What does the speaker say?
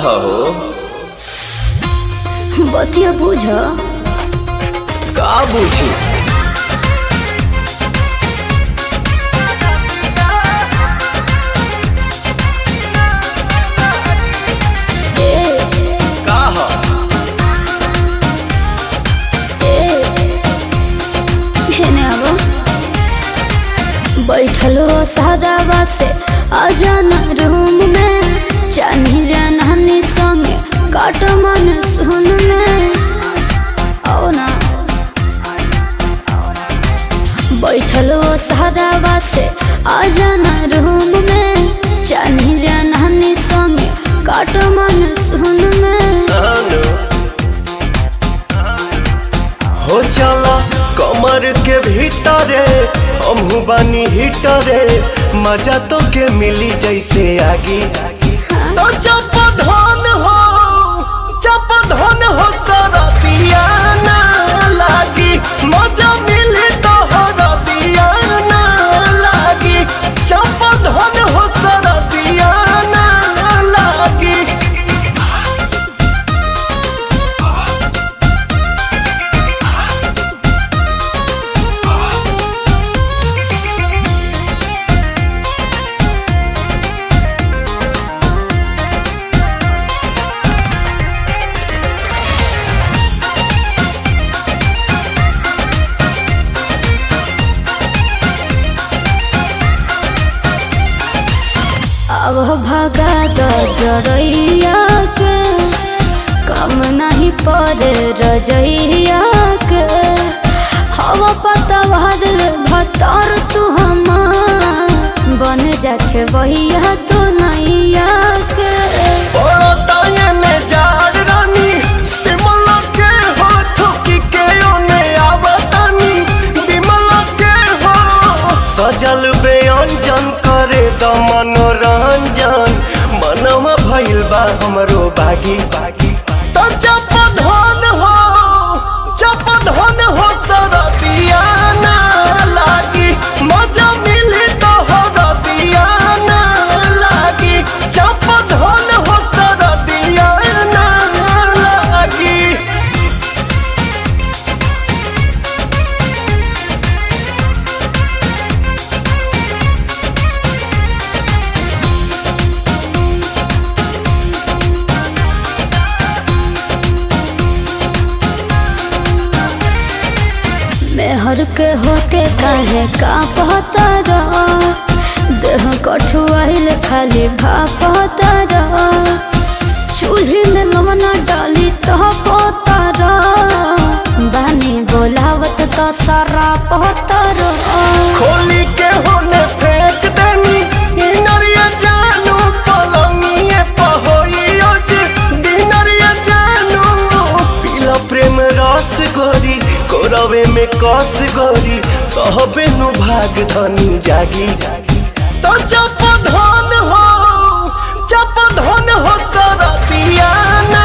हो बतिया बुझ का बुझी का हो बैठलो सादावा से आजाना रूम में चानी जानहानी संगे काट मन सुन में आओ ना बैठलो सादावा से आजाना रूम में चानी जानहानी संगे काट मन सुन में हो चला कमर के भीतरे हमहू बानी हिटरे मजा तो के मिली जैसे आगी तो जब धन हो सारा दिया ना लागी मजा मिली तो हरा दिया ना लागी जब धन हो सारा दिया ना लागी अब भगा द जरैया के कम नहीं पड़े रजैया के हवा पतवार भतर तू हमार बन जाके बहिया तो नैया के सजल व्यंजन करे द मनोरंजन मनवा भइल बा हमरो बागी तो जब धन हो सारा दिया ना लागी मजा मिली तो हरा दिया ना लागी जब धन हो सारा दिया ना लागी मेहर के होके काहे का पता रहा देह कठुआइल खाली भापता रहा चूल्ही में नमना डाली तो पता रहा बानी बोलावत तो सारा पता रहा खोली के होने फेंक देनी इनरिया जानू पलंगिए पहोइयो जी दिनरिया जानू पीला प्रेम रस गोरी कोरवे में कस गोरी कहबे नु भाग धनी जागी तो जब धन हो सारा दिया ना